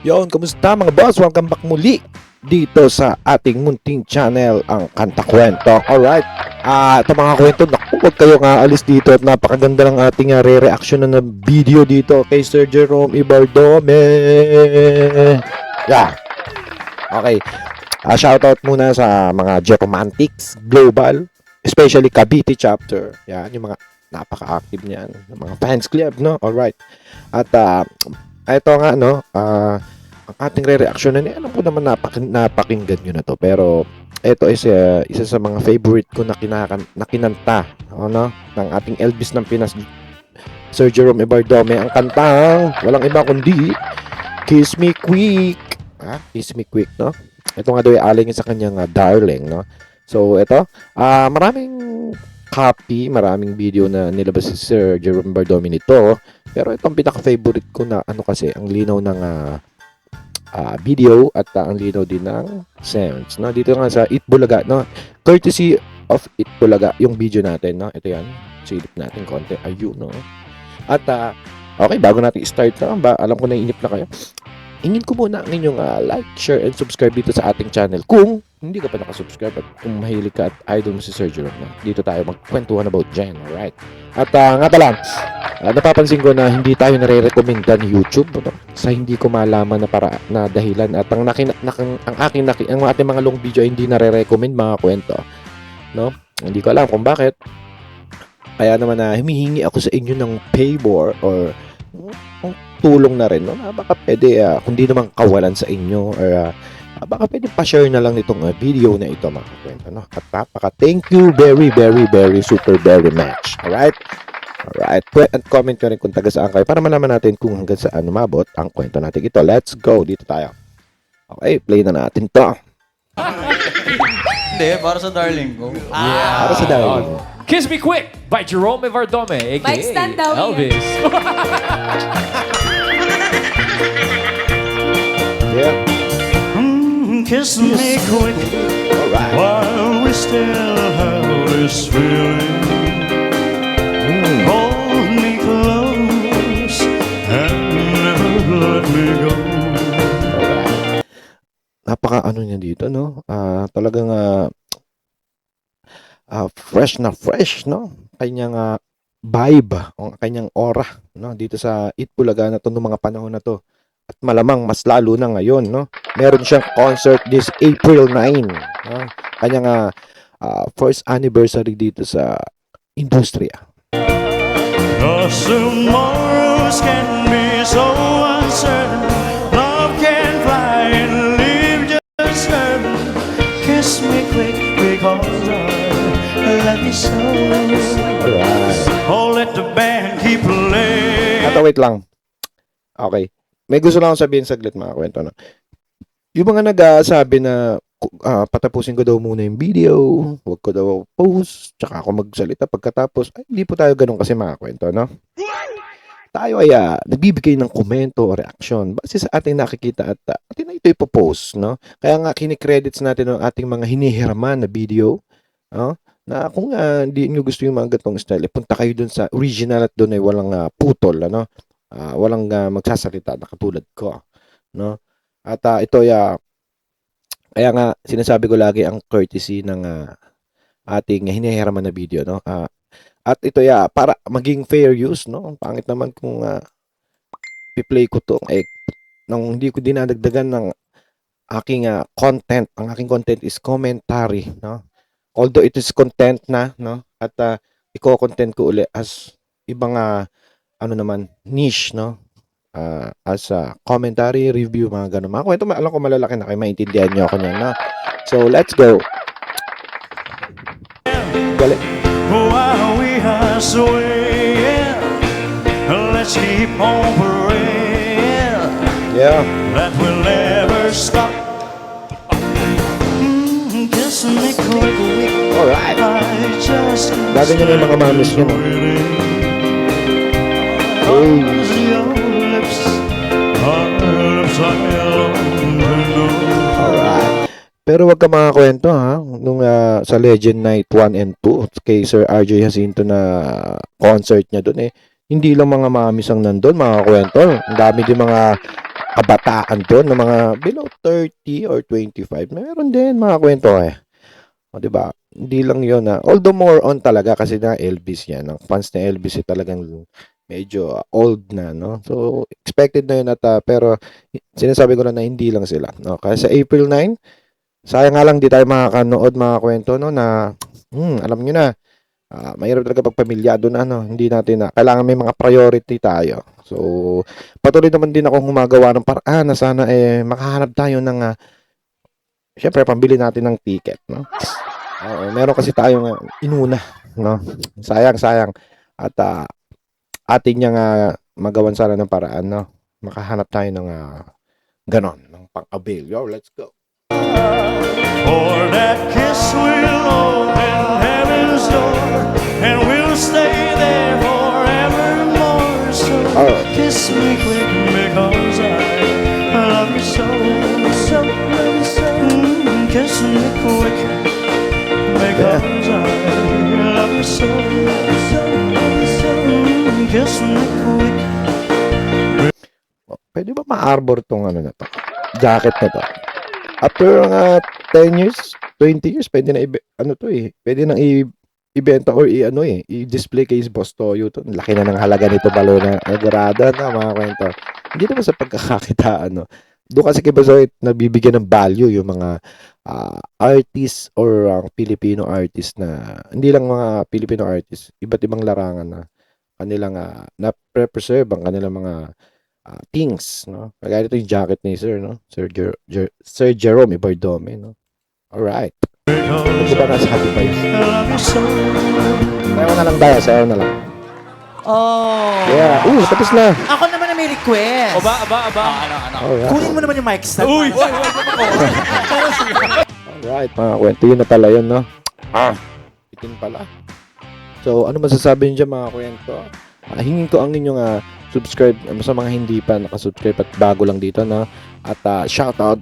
Yon, kamusta mga boss? Welcome back muli dito sa ating munting channel, ang Kanta Kwento. Alright, ito mga kwento, naku, huwag kayo nga alis dito at napakaganda ng ating re-reaction na video dito kay Sir Jerome Ibardome. Yeah, okay. Shoutout muna sa mga Jeromantics Global, especially Cavite chapter. Yan, yung mga napaka-active niyan, yung mga fans club, no? Alright. At ito nga, no, ang ating re-reaction na alam ko naman napakinggan nyo na to, pero ito is isa sa mga favorite ko na kinanta, ano, ng ating Elvis ng Pinas, Sir Jerome Ibardome, ang kantang walang iba kundi Kiss Me Quick. Kiss Me Quick, no? Ito nga daw ay aling sa kanyang Darling, no? So ito, maraming copy, maraming video na nilabas si Sir Jerome Ibardome nito, pero itong pinaka-favorite ko na ano kasi ang linaw ng video at ang linaw din ng sounds, no? Dito nga sa Itbulaga, no? Courtesy of Itbulaga yung video natin, no? Ito yan, silip natin konti, ayun, no? At okay, bago natin i-start lang, alam ko na inip na kayo, ingin ko muna ang inyong like, share, and subscribe dito sa ating channel kung hindi ka pa nakasubscribe at kung mahilig ka at idol mo si Sir Jerome, no? Dito tayo magkwentuhan about dyan, alright? At nga pala, napapansin ko na hindi tayo nare-recommenda ni YouTube, no? Sa hindi ko malaman na dahilan, at ang ating mga long video ay hindi nare-recommend mga kwento, no? Hindi ko alam kung bakit. Kaya naman humihingi ako sa inyo ng favor or tulong na rin, no? Baka pwede, kung di naman kawalan sa inyo, or baka pwede pa-share na lang itong video na ito mga kwento, no? At thank you very, very, very, super, very much. Alright? Alright. At comment nyo rin kung taga saan kayo para malaman natin kung hanggang saan umabot ang kwento natin ito. Let's go. Dito tayo. Okay, play na natin to. Hindi, para sa darling ko. Para sa dahil. Kiss Me Quick by Jerome Ibardome, aka Mike, stand down Elvis. Yeah. Kiss me quick Alright. while we still have this feeling. Hold me close and never let me go. Alright. Napaka ano niya dito, no? Talagang fresh na fresh, no? Kanyang vibe, o kanyang aura, no? Dito sa Itbulaga na to, noong mga panahon na to. At malamang mas lalo na ngayon, no? Meron siyang concert this April 9, no? Kanyang first anniversary dito sa industriya. Cause tomorrows can be so uncertain. Love can fly and leave just certain. Kiss me quick because I love you so. Alright. Oh, let the band keep playing. Wait lang. Okay. May gusto lang akong sabihin saglit mga kwento, no? Yung mga nag-sabi na patapusin ko daw muna yung video, huwag ko daw post, tsaka ako magsalita pagkatapos, ay, hindi po tayo ganun kasi mga kwento, no? Tayo ay nagbibigay ng komento o reaction base sa ating nakikita at atin na ito ipopost, no? Kaya nga kinikredits natin ang ating mga hinihiraman na video, no? Na kung hindi nyo gusto yung mga gatong style, punta kayo dun sa original at dun ay walang putol, ano? Walang magsasalita na katulad ko, no? At ito kaya nga sinasabi ko lagi ang courtesy ng ating hinihiraman na video, no? At ito para maging fair use, no? Ang pangit naman kung i-play ko to nang hindi ko dinadagdagan ng aking content. Ang aking content is commentary, no? Although it is content na, no? At i-content ko uli as ibang ano naman, niche, no? As commentary, review, mga ganun. Mga kwento, alam ko malalaki na kayo, maintindihan nyo ako niyan, no? So, let's go. Galit. While we are swaying, let's keep on praying Yeah. that we'll never stop. Kiss me quick, Alright. I just Lagi nyo na yung mga mamis nyo, no? close your lips, our lips I long to know. Alright. Pero wag ka mga kwento, ha? Nung sa Legend Night 1 and 2 kay Sir RJ Jacinto na concert niya doon, hindi lang mga mamis ang nandun, mga kwento. Ang dami din mga kabataan doon, ng mga below 30 or 25. Meron din mga kwento eh. O, di ba? Hindi lang yun na, although more on talaga kasi na Elvis yan. Ang fans na Elvis ay talagang medyo old na, no? So, expected na yun at, pero sinasabi ko na hindi lang sila, no? Kaya sa April 9, sayang nga lang di tayo makakanood mga kwento, no? Na, alam nyo na, mahirap talaga pag pamilyado na, no? Hindi natin na, kailangan may mga priority tayo. So, patuloy naman din akong humagawa ng paraan na sana makahanap tayo ng syempre, pambili natin ng ticket, no? Meron kasi tayong inuna, no? Sayang. At atin niyang magawan sana ng paraan, no? Makahanap tayo ng ganon, ng pang-avail. Yo, let's go. For that kiss will open heaven's door, and we'll stay there forevermore. So kiss me quick, because I love you so, so love you so. Kiss me quick, because I love you so, so love you so. Kiss me quick. Pwede ba ma-arbor tong ano na to? Jacket na to? After 10 years, 20 years, pwede na pwede nang ibenta or i-display kay Boss Toyo to. Laki na ng halaga nito, balo na nagurada na mga kwento. Hindi naman sa pagkakakitaan, no. Doon kasi kay Boss Toyo nabibigyan ng value yung mga artists or Filipino artists na hindi lang mga Filipino artists, iba't ibang larangan na kanilang na-preserve ang kanilang mga things, no? Kagaya ito yung jacket ni Sir, no? Sir Jerome Ibardome, no? Alright. Ano ba nasabi pa yun? Sayo na lang tayo, sayo na lang. Oh. Yeah. Tapos na. Ako naman na may request. Aba. Alright. Kunin mo naman yung mic stand. Uy! Alright, mga kwento yun na pala yun, no? Itin pala. So, ano masasabi niyo dyan, mga kwento? Hingin ko ang inyong subscribe sa mga hindi pa nakasubscribe at bago lang dito, no? At shoutout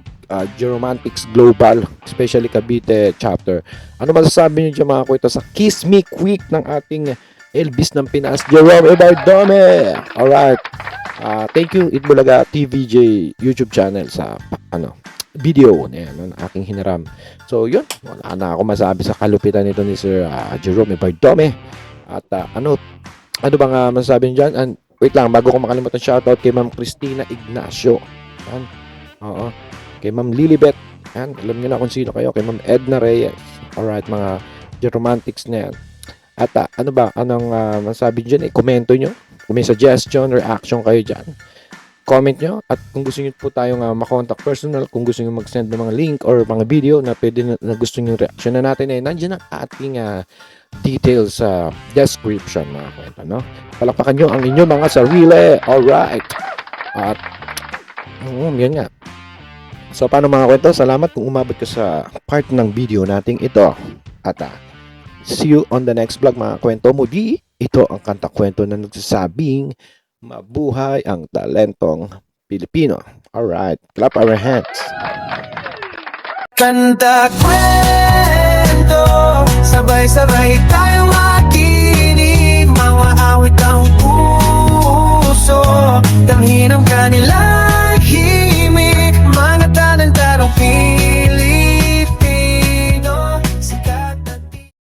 Geromantics Global, especially Cavite chapter. Ano masasabi niyo dyan, mga kwento, sa Kiss Me Quick ng ating Elvis ng Pinas, Jerome Ibardome? Alright. Thank you, Itbulaga TVJ YouTube channel sa video na yan, aking hiniram. So, yun. Wala na ako masabi sa kalupitan nito ni Sir Jerome Ibardome. At ano bang masasabi niyo dyan? And wait lang, bago ko makalimutan, shoutout kay Ma'am Cristina Ignacio. Yan. Oo. Kay Ma'am Lilibet. Yan. Alam niyo na kung sino kayo. Kay Ma'am Edna Reyes. Alright, mga Geromantics na yan. At anong masasabi niyo dyan? Komento nyo. Kung may suggestion or action kayo dyan, comment nyo. At kung gusto nyo po tayong makontak personal, kung gusto nyo mag-send ng mga link or mga video na pwede na gusto nyo reaction na natin, nandiyan ang ating details sa description, mga kwento, no? Palakpakan nyo ang inyong mga sarili. Alright. At yun nga. So, paano, mga kwento? Salamat kung umabot ka sa part ng video nating ito. At see you on the next vlog, mga kwento. Muli, ito ang kanta kwento na nagsasabing mabuhay ang talentong Pilipino. Alright. Clap our hands. Kanta kwento, sabay-sabay tayong makinig, mga awit ang puso, tanghin ang kanila